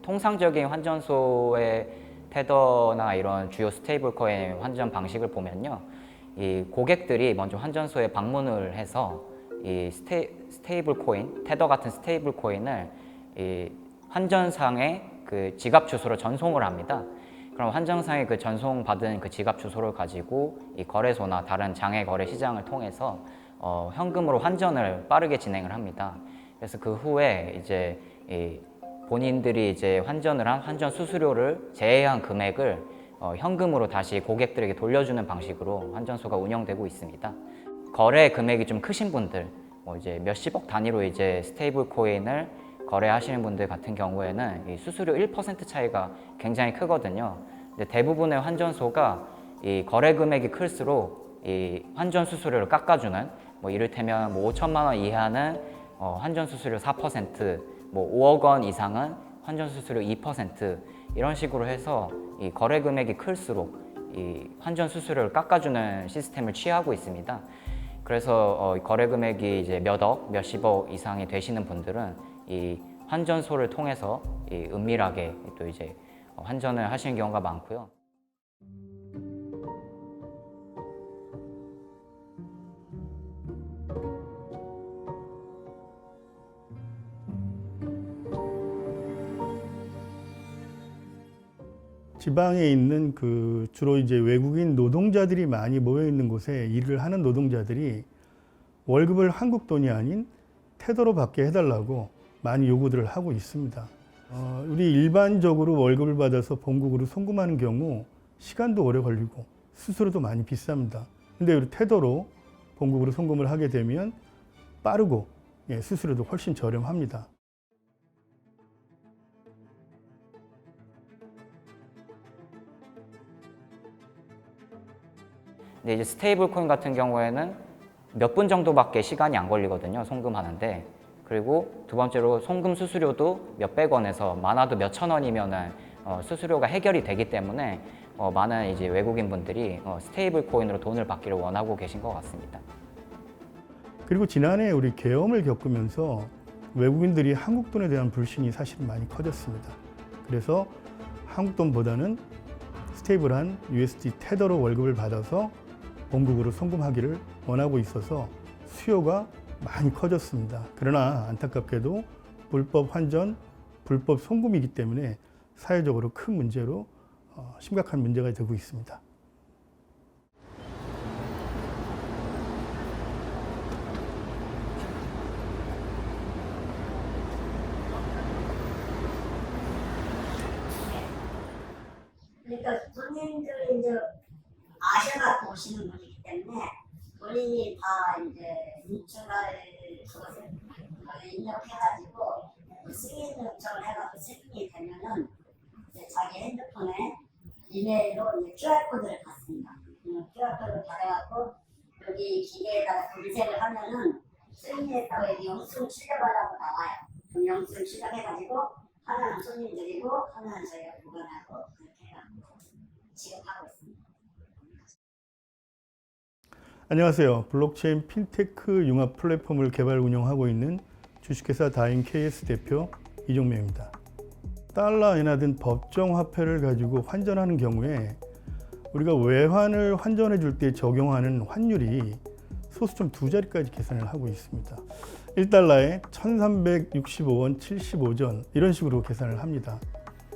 통상적인 환전소의 테더나 이런 주요 스테이블 코인 환전 방식을 보면요, 이 고객들이 먼저 환전소에 방문을 해서 이 스테이블 코인, 테더 같은 스테이블 코인을 이 환전상의 그 지갑 주소로 전송을 합니다. 그럼 환전상의 그 전송받은 그 지갑 주소를 가지고 이 거래소나 다른 장외 거래 시장을 통해서 현금으로 환전을 빠르게 진행을 합니다. 그래서 그 후에 이제 이 본인들이 이제 환전을 한 환전 수수료를 제외한 금액을 현금으로 다시 고객들에게 돌려주는 방식으로 환전소가 운영되고 있습니다. 거래 금액이 좀 크신 분들, 뭐 이제 몇십억 단위로 이제 스테이블 코인을 거래하시는 분들 같은 경우에는 이 수수료 1% 차이가 굉장히 크거든요. 근데 대부분의 환전소가 이 거래 금액이 클수록 이 환전 수수료를 깎아주는, 뭐 이를테면 뭐 5천만 원 이하는 환전 수수료 4%, 뭐 5억 원 이상은 환전 수수료 2% 이런 식으로 해서 이 거래 금액이 클수록 이 환전 수수료를 깎아주는 시스템을 취하고 있습니다. 그래서 거래 금액이 이제 몇 억, 몇십억 이상이 되시는 분들은 이 환전소를 통해서 이 은밀하게 또 이제 환전을 하시는 경우가 많고요. 지방에 있는 그 주로 이제 외국인 노동자들이 많이 모여 있는 곳에 일을 하는 노동자들이 월급을 한국 돈이 아닌 테더로 받게 해달라고 많이 요구들을 하고 있습니다. 우리 일반적으로 월급을 받아서 본국으로 송금하는 경우 시간도 오래 걸리고 수수료도 많이 비쌉니다. 근데 우리 테더로 본국으로 송금을 하게 되면 빠르고 수수료도 훨씬 저렴합니다. 근데 이제 스테이블 코인 같은 경우에는 몇 분 정도밖에 시간이 안 걸리거든요, 송금하는데. 그리고 두 번째로 송금 수수료도 몇백 원에서 많아도 몇천 원이면은 수수료가 해결이 되기 때문에 많은 이제 외국인 분들이 스테이블 코인으로 돈을 받기를 원하고 계신 것 같습니다. 그리고 지난해 우리 계엄을 겪으면서 외국인들이 한국 돈에 대한 불신이 사실 많이 커졌습니다. 그래서 한국 돈보다는 스테이블한 USD 테더로 월급을 받아서 본국으로 송금하기를 원하고 있어서 수요가 많이 커졌습니다. 그러나 안타깝게도 불법 환전, 불법 송금이기 때문에 사회적으로 큰 문제로 심각한 문제가 되고 있습니다. 그러니까 손님들이 이제 아셔갖고 오시는 분이기 때문에 본인이 다 이제 인출할 그것을 입력해가지고 승인 요청을 해갖고 승인이 되면은 이제 자기 핸드폰에 이메일로 이제 QR코드를 받습니다. QR코드를 받아갖고 여기 기계에다가 검색을 하면은 승인했다고 여기 영수증 출력하려고 나와요. 그럼 영수증 출력해가지고 하나는 손님 드리고 하나는 저희가 보관하고 그렇게 해갖고 지급하고 있습니다. 안녕하세요. 블록체인 핀테크 융합 플랫폼을 개발 운영하고 있는 주식회사 다인 KS 대표 이종명입니다. 달러, 엔화 등 법정 화폐를 가지고 환전하는 경우에 우리가 외환을 환전해 줄 때 적용하는 환율이 소수점 두 자리까지 계산을 하고 있습니다. 1달러에 1365원 75전 이런 식으로 계산을 합니다.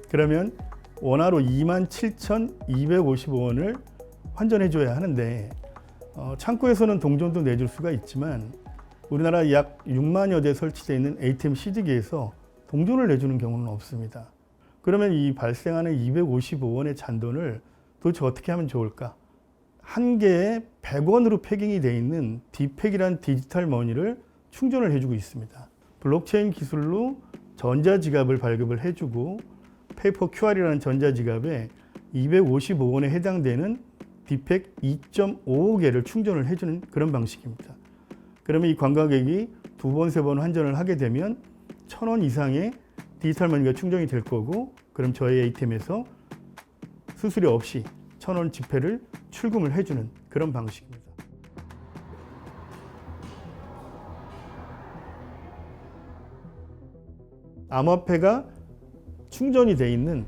그러면 원화로 27,255원을 환전해 줘야 하는데 창구에서는 동전도 내줄 수가 있지만 우리나라 약 6만여 대 설치되어 있는 ATM CD기에서 동전을 내주는 경우는 없습니다. 그러면 이 발생하는 255원의 잔돈을 도대체 어떻게 하면 좋을까? 한 개에 100원으로 패깅이 되어 있는 디팩이란 디지털 머니를 충전을 해주고 있습니다. 블록체인 기술로 전자지갑을 발급을 해주고 페이퍼 QR이라는 전자지갑에 255원에 해당되는 디팩 2.55개를 충전을 해주는 그런 방식입니다. 그러면 이 관광객이 두 번, 세 번 환전을 하게 되면 1,000원 이상의 디지털 머니가 충전이 될 거고 그럼 저희 ATM에서 수수료 없이 1,000원 지폐를 출금을 해주는 그런 방식입니다. 암호화폐가 충전이 돼 있는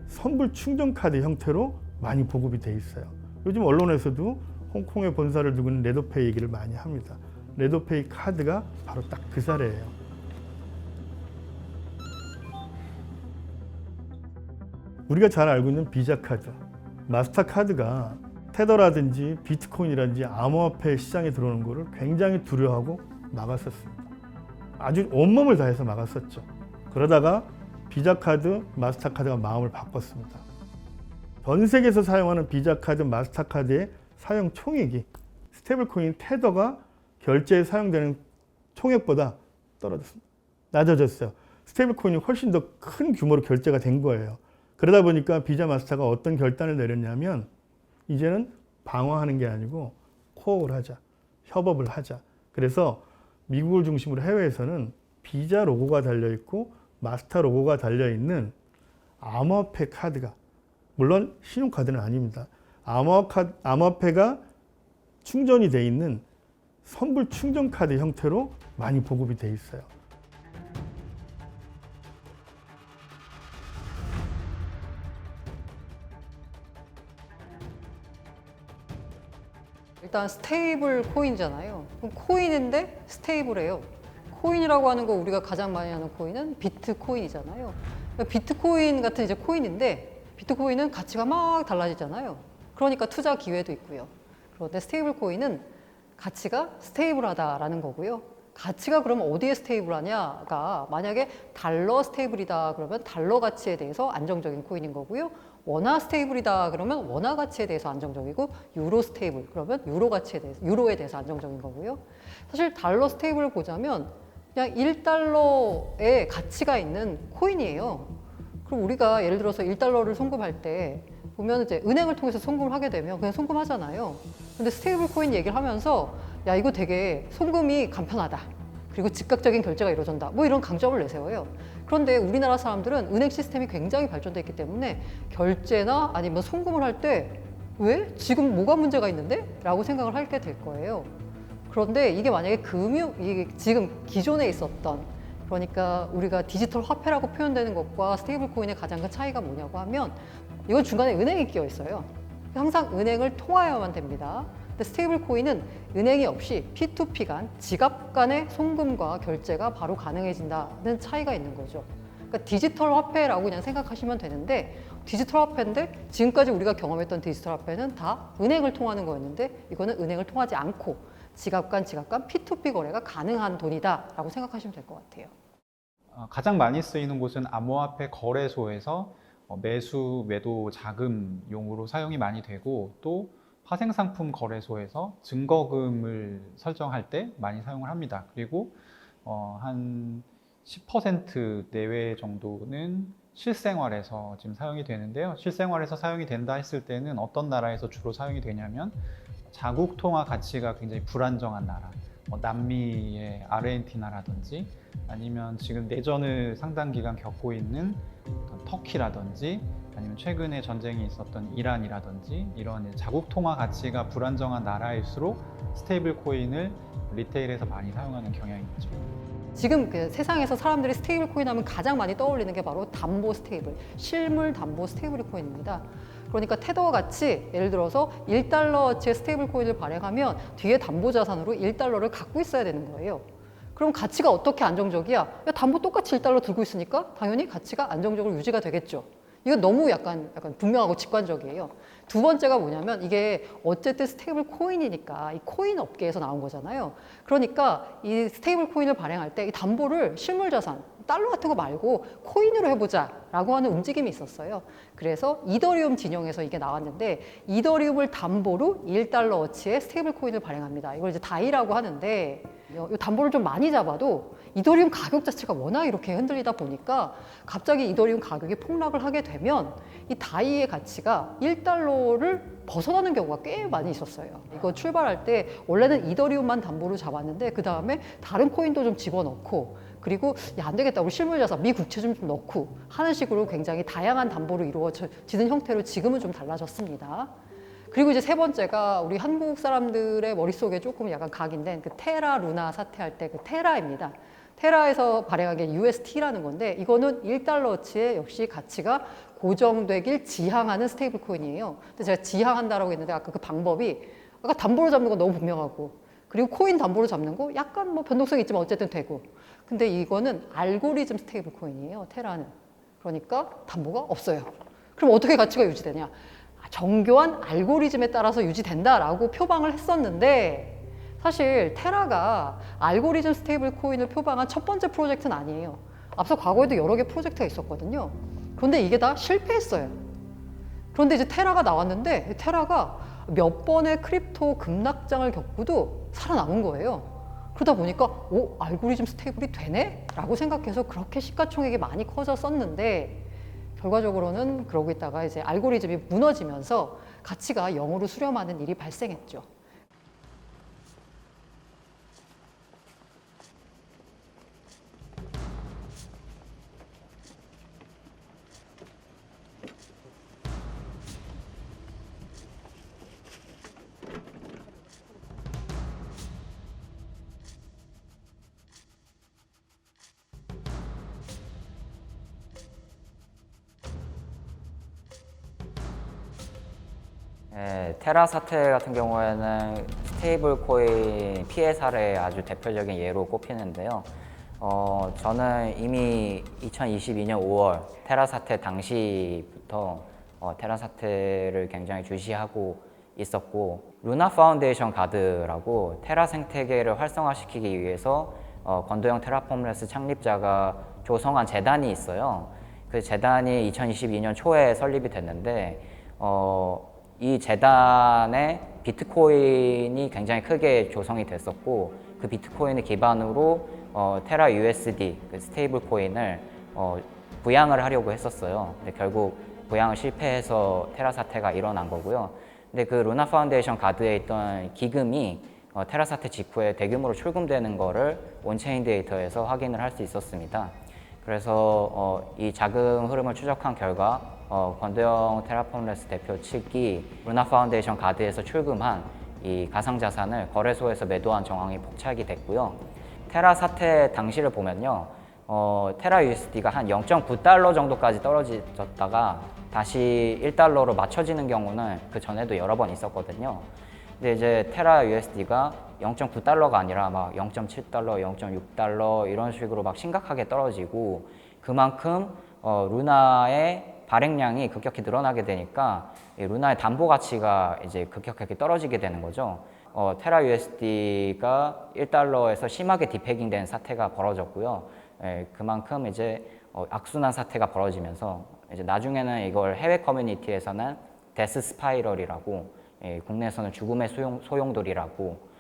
선불 충전 카드 형태로 많이 보급이 돼 있어요. 요즘 언론에서도 홍콩의 본사를 두고 있는 레더페이 얘기를 많이 합니다. 레더페이 카드가 바로 딱 그 사례예요. 우리가 잘 알고 있는 비자 카드, 마스터 카드가 테더라든지 비트코인이라든지 암호화폐 시장에 들어오는 것을 굉장히 두려워하고 막았었습니다. 아주 온몸을 다해서 막았었죠. 그러다가 비자 카드, 마스터 카드가 마음을 바꿨습니다. 전 세계에서 사용하는 비자 카드, 마스터 카드의 사용 총액이 스테이블코인 테더가 결제에 사용되는 총액보다 떨어졌습니다. 낮아졌어요. 스테이블코인이 훨씬 더 큰 규모로 결제가 된 거예요. 그러다 보니까 비자 마스터가 어떤 결단을 내렸냐면 이제는 방어하는 게 아니고 코어를 하자, 협업을 하자. 그래서 미국을 중심으로 해외에서는 비자 로고가 달려있고 마스터 로고가 달려있는 암호화폐 카드가, 물론 신용카드는 아닙니다. 암호화폐가 충전이 돼 있는 선불 충전 카드 형태로 많이 보급이 돼 있어요. 일단 스테이블 코인이잖아요. 그럼 코인인데 스테이블해요. 코인이라고 하는 거 우리가 가장 많이 하는 코인은 비트코인이잖아요. 비트코인 같은 이제 코인인데 비트코인은 가치가 막 달라지잖아요. 그러니까 투자 기회도 있고요. 그런데 스테이블 코인은 가치가 스테이블하다라는 거고요. 가치가 그러면 어디에 스테이블하냐가 만약에 달러 스테이블이다 그러면 달러 가치에 대해서 안정적인 코인인 거고요. 원화 스테이블이다 그러면 원화 가치에 대해서 안정적이고 유로 스테이블 그러면 유로에 대해서 안정적인 거고요. 사실 달러 스테이블을 보자면 그냥 1달러의 가치가 있는 코인이에요. 그럼 우리가 예를 들어서 1달러를 송금할 때 보면 이제 은행을 통해서 송금을 하게 되면 그냥 송금하잖아요. 근데 스테이블 코인 얘기를 하면서 야 이거 되게 송금이 간편하다. 그리고 즉각적인 결제가 이루어진다. 뭐 이런 강점을 내세워요. 그런데 우리나라 사람들은 은행 시스템이 굉장히 발전돼 있기 때문에 결제나 아니면 송금을 할 때 왜? 지금 뭐가 문제가 있는데? 라고 생각을 하게 될 거예요. 그런데 이게 만약에 이게 지금 기존에 있었던 그러니까 우리가 디지털 화폐라고 표현되는 것과 스테이블 코인의 가장 큰 차이가 뭐냐고 하면 이건 중간에 은행이 끼어 있어요. 항상 은행을 통하여야만 됩니다. 근데 스테이블 코인은 은행이 없이 P2P 간 지갑 간의 송금과 결제가 바로 가능해진다는 차이가 있는 거죠. 그러니까 디지털 화폐라고 그냥 생각하시면 되는데 디지털 화폐인데 지금까지 우리가 경험했던 디지털 화폐는 다 은행을 통하는 거였는데 이거는 은행을 통하지 않고 지갑 간 P2P 거래가 가능한 돈이다라고 생각하시면 될 것 같아요. 가장 많이 쓰이는 곳은 암호화폐 거래소에서 매수, 매도 자금용으로 사용이 많이 되고 또 파생상품 거래소에서 증거금을 설정할 때 많이 사용을 합니다. 그리고 한 10% 내외 정도는 실생활에서 지금 사용이 되는데요. 실생활에서 사용이 된다 했을 때는 어떤 나라에서 주로 사용이 되냐면 자국 통화 가치가 굉장히 불안정한 나라, 남미의 아르헨티나라든지 아니면 지금 내전을 상당 기간 겪고 있는 터키라든지 아니면 최근에 전쟁이 있었던 이란이라든지 이런 자국 통화 가치가 불안정한 나라일수록 스테이블 코인을 리테일에서 많이 사용하는 경향이 있죠. 지금 그 세상에서 사람들이 스테이블 코인 하면 가장 많이 떠올리는 게 바로 담보 스테이블, 실물 담보 스테이블 코인입니다. 그러니까 테더와 같이 예를 들어서 1달러어치의 스테이블 코인을 발행하면 뒤에 담보 자산으로 1달러를 갖고 있어야 되는 거예요. 그럼 가치가 어떻게 안정적이야? 야, 담보 똑같이 1달러 들고 있으니까 당연히 가치가 안정적으로 유지가 되겠죠. 이건 너무 약간 분명하고 직관적이에요. 두 번째가 뭐냐면 이게 어쨌든 스테이블 코인이니까 이 코인 업계에서 나온 거잖아요. 그러니까 이 스테이블 코인을 발행할 때 이 담보를 실물 자산, 달러 같은 거 말고 코인으로 해보자 라고 하는 움직임이 있었어요. 그래서 이더리움 진영에서 이게 나왔는데 이더리움을 담보로 1달러어치의 스테이블 코인을 발행합니다. 이걸 이제 다이라고 하는데 이 담보를 좀 많이 잡아도 이더리움 가격 자체가 워낙 이렇게 흔들리다 보니까 갑자기 이더리움 가격이 폭락을 하게 되면 이 다이의 가치가 1달러를 벗어나는 경우가 꽤 많이 있었어요. 이거 출발할 때 원래는 이더리움만 담보로 잡았는데 그 다음에 다른 코인도 좀 집어넣고 그리고 야, 안 되겠다. 우리 실물자산 미국채 좀 넣고 하는 식으로 굉장히 다양한 담보로 이루어지는 형태로 지금은 좀 달라졌습니다. 그리고 이제 세 번째가 우리 한국 사람들의 머릿속에 조금 약간 각인된 그 테라 루나 사태할 때 그 테라입니다. 테라에서 발행한 게 UST라는 건데 이거는 1달러어치의 역시 가치가 고정되길 지향하는 스테이블 코인이에요. 근데 제가 지향한다라고 했는데 아까 그 방법이 아까 담보로 잡는 건 너무 분명하고 그리고 코인 담보로 잡는 거 약간 뭐 변동성이 있지만 어쨌든 되고 근데 이거는 알고리즘 스테이블 코인이에요. 테라는. 그러니까 담보가 없어요. 그럼 어떻게 가치가 유지되냐? 정교한 알고리즘에 따라서 유지된다라고 표방을 했었는데 사실 테라가 알고리즘 스테이블 코인을 표방한 첫 번째 프로젝트는 아니에요. 앞서 과거에도 여러 개 프로젝트가 있었거든요. 그런데 이게 다 실패했어요. 그런데 이제 테라가 나왔는데 테라가 몇 번의 크립토 급락장을 겪고도 살아남은 거예요. 그러다 보니까 오, 알고리즘 스테이블이 되네? 라고 생각해서 그렇게 시가총액이 많이 커졌었는데 결과적으로는 그러고 있다가 이제 알고리즘이 무너지면서 가치가 0으로 수렴하는 일이 발생했죠. 네, 테라 사태 같은 경우에는 스테이블 코인 피해 사례의 아주 대표적인 예로 꼽히는데요. 저는 이미 2022년 5월 테라 사태 당시부터 테라 사태를 굉장히 주시하고 있었고 루나 파운데이션 가드라고 테라 생태계를 활성화시키기 위해서 건도형 테라폼레스 창립자가 조성한 재단이 있어요. 그 재단이 2022년 초에 설립이 됐는데 이 재단에 비트코인이 굉장히 크게 조성이 됐었고 그 비트코인을 기반으로 테라 USD 그 스테이블 코인을 부양을 하려고 했었어요. 근데 결국 부양을 실패해서 테라 사태가 일어난 거고요. 근데 그 루나 파운데이션 가드에 있던 기금이 테라 사태 직후에 대규모로 출금되는 거를 온체인 데이터에서 확인을 할 수 있었습니다. 그래서 이 자금 흐름을 추적한 결과 건도형 테라폼레스 대표 측이 루나 파운데이션 가드에서 출금한 이 가상자산을 거래소에서 매도한 정황이 포착이 됐고요. 테라 사태 당시를 보면요. 테라 USD가 한 0.9달러 정도까지 떨어졌다가 다시 1달러로 맞춰지는 경우는 그 전에도 여러 번 있었거든요. 근데 이제 테라 USD가 0.9달러가 아니라 막 0.7달러, 0.6달러 이런 식으로 막 심각하게 떨어지고 그만큼 루나의 발행량이 급격히 늘어나게 되니까 이 루나의 담보 가치가 이제 급격하게 떨어지게 되는 거죠. 테라 USD가 1달러에서 심하게 디패깅된 사태가 벌어졌고요. 그만큼 이제 악순환 사태가 벌어지면서 이제 나중에는 이걸 해외 커뮤니티에서는 데스 스파이럴이라고 국내에서는 죽음의 소용돌이라고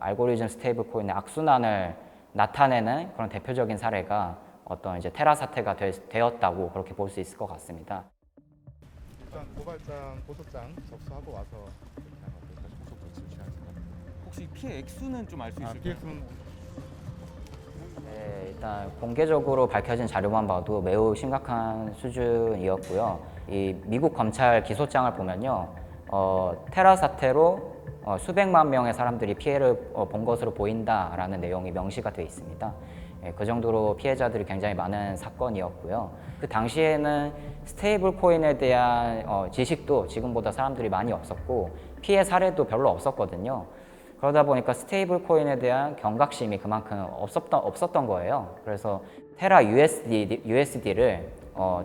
알고리즘 스테이블 코인의 악순환을 나타내는 그런 대표적인 사례가 어떤 이제 테라 사태가 되었다고 그렇게 볼 수 있을 것 같습니다. 일단 고발장, 고소장 접수하고 와서 이렇게 하면 어떨까? 고소 조치 취할 생각입니다. 혹시 피해 액수는 좀 알 수 있을까요? PX는 네, 일단 공개적으로 밝혀진 자료만 봐도 매우 심각한 수준이었고요. 이 미국 검찰 기소장을 보면요, 테라 사태로 수백만 명의 사람들이 피해를 본 것으로 보인다라는 내용이 명시가 되어 있습니다. 그 정도로 피해자들이 굉장히 많은 사건이었고요. 그 당시에는 스테이블 코인에 대한 지식도 지금보다 사람들이 많이 없었고 피해 사례도 별로 없었거든요. 그러다 보니까 스테이블 코인에 대한 경각심이 그만큼 없었던 거예요. 그래서 테라 USD를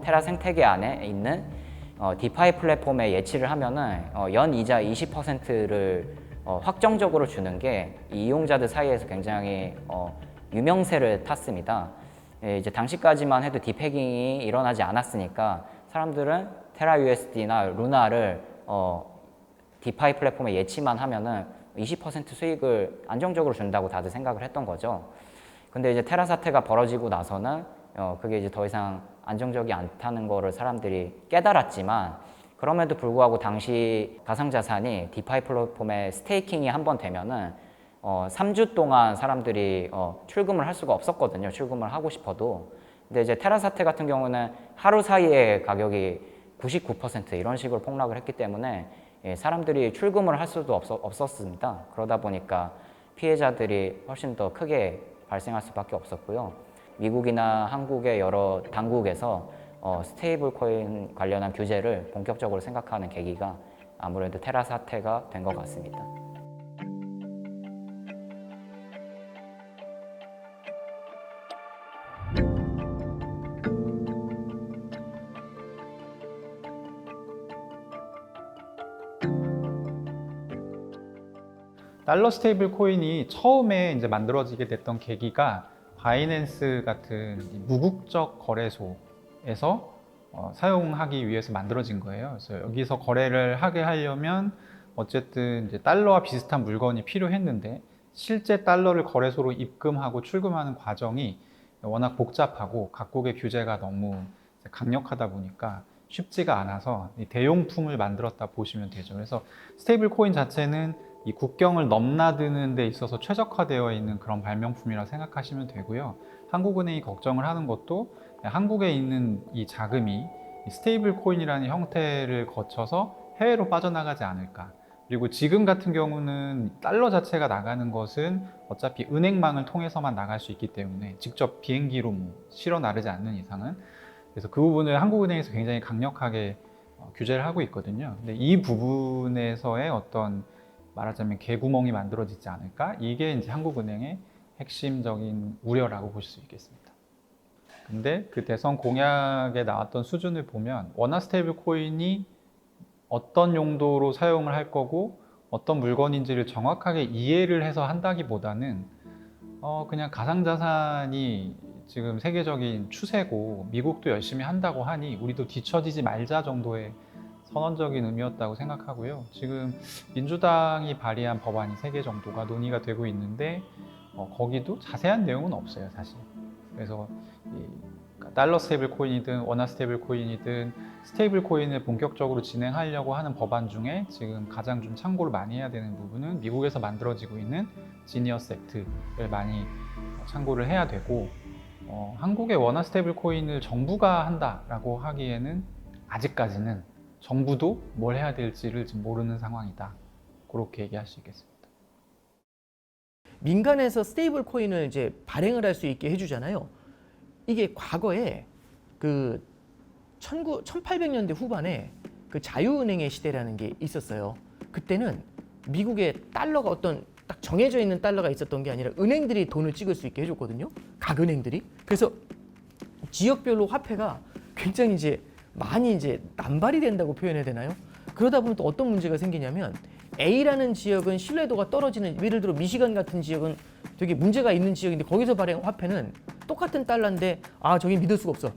테라 생태계 안에 있는 디파이 플랫폼에 예치를 하면은 연 이자 20%를 확정적으로 주는 게 이용자들 사이에서 굉장히 유명세를 탔습니다. 이제 당시까지만 해도 디패깅이 일어나지 않았으니까 사람들은 테라 USD나 루나를 디파이 플랫폼에 예치만 하면은 20% 수익을 안정적으로 준다고 다들 생각을 했던 거죠. 근데 이제 테라 사태가 벌어지고 나서는 그게 이제 더 이상 안정적이 않다는 거를 사람들이 깨달았지만 그럼에도 불구하고 당시 가상자산이 디파이 플랫폼에 스테이킹이 한번 되면은 3주 동안 사람들이 출금을 할 수가 없었거든요. 출금을 하고 싶어도. 근데 이제 테라 사태 같은 경우는 하루 사이에 가격이 99% 이런 식으로 폭락을 했기 때문에 사람들이 출금을 할 수도 없었습니다. 그러다 보니까 피해자들이 훨씬 더 크게 발생할 수밖에 없었고요. 미국이나 한국의 여러 당국에서 스테이블 코인 관련한 규제를 본격적으로 생각하는 계기가 아무래도 테라 사태가 된 것 같습니다. 달러 스테이블 코인이 처음에 이제 만들어지게 됐던 계기가 바이낸스 같은 이 무국적 거래소에서 사용하기 위해서 만들어진 거예요. 그래서 여기서 거래를 하게 하려면 어쨌든 이제 달러와 비슷한 물건이 필요했는데 실제 달러를 거래소로 입금하고 출금하는 과정이 워낙 복잡하고 각국의 규제가 너무 강력하다 보니까 쉽지가 않아서 이 대용품을 만들었다 보시면 되죠. 그래서 스테이블 코인 자체는 이 국경을 넘나드는 데 있어서 최적화되어 있는 그런 발명품이라고 생각하시면 되고요. 한국은행이 걱정을 하는 것도 한국에 있는 이 자금이 이 스테이블 코인이라는 형태를 거쳐서 해외로 빠져나가지 않을까. 그리고 지금 같은 경우는 달러 자체가 나가는 것은 어차피 은행망을 통해서만 나갈 수 있기 때문에 직접 비행기로 실어 나르지 않는 이상은, 그래서 그 부분을 한국은행에서 굉장히 강력하게 규제를 하고 있거든요. 근데 이 부분에서의 어떤 말하자면 개구멍이 만들어지지 않을까? 이게 이제 한국은행의 핵심적인 우려라고 보실 수 있겠습니다. 근데 그 대선 공약에 나왔던 수준을 보면 원화 스테이블 코인이 어떤 용도로 사용을 할 거고 어떤 물건인지를 정확하게 이해를 해서 한다기보다는 그냥 가상자산이 지금 세계적인 추세고 미국도 열심히 한다고 하니 우리도 뒤처지지 말자 정도의 선언적인 의미였다고 생각하고요. 지금 민주당이 발의한 법안이 3개 정도가 논의가 되고 있는데 거기도 자세한 내용은 없어요, 사실. 그래서 달러 스테이블 코인이든 원화 스테이블 코인이든 스테이블 코인을 본격적으로 진행하려고 하는 법안 중에 지금 가장 좀 참고를 많이 해야 되는 부분은 미국에서 만들어지고 있는 지니어스 액트를 많이 참고를 해야 되고, 한국의 원화 스테이블 코인을 정부가 한다라고 하기에는 아직까지는 정부도 뭘 해야 될지를 지금 모르는 상황이다. 그렇게 얘기할 수 있겠습니다. 민간에서 스테이블 코인을 이제 발행을 할 수 있게 해주잖아요. 이게 과거에 그 1800년대 후반에 그 자유은행의 시대라는 게 있었어요. 그때는 미국의 달러가 어떤 딱 정해져 있는 달러가 있었던 게 아니라 은행들이 돈을 찍을 수 있게 해줬거든요. 각 은행들이. 그래서 지역별로 화폐가 굉장히 이제 많이 이제 남발이 된다고 표현해야 되나요? 그러다 보면 또 어떤 문제가 생기냐면 A라는 지역은 신뢰도가 떨어지는, 예를 들어 미시간 같은 지역은 되게 문제가 있는 지역인데 거기서 발행한 화폐는 똑같은 달러인데 저기 믿을 수가 없어.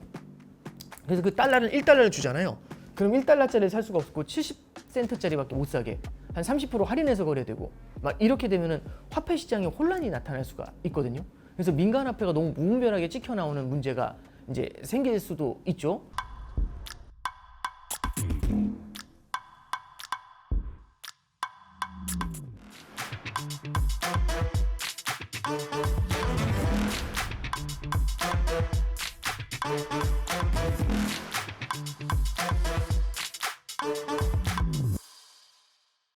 그래서 그 달러는 1달러를 주잖아요. 그럼 1달러짜리를 살 수가 없고 70센트짜리밖에 못 사게 한 30% 할인해서 거래되고 막 이렇게 되면은 화폐 시장에 혼란이 나타날 수가 있거든요. 그래서 민간 화폐가 너무 무분별하게 찍혀 나오는 문제가 이제 생길 수도 있죠.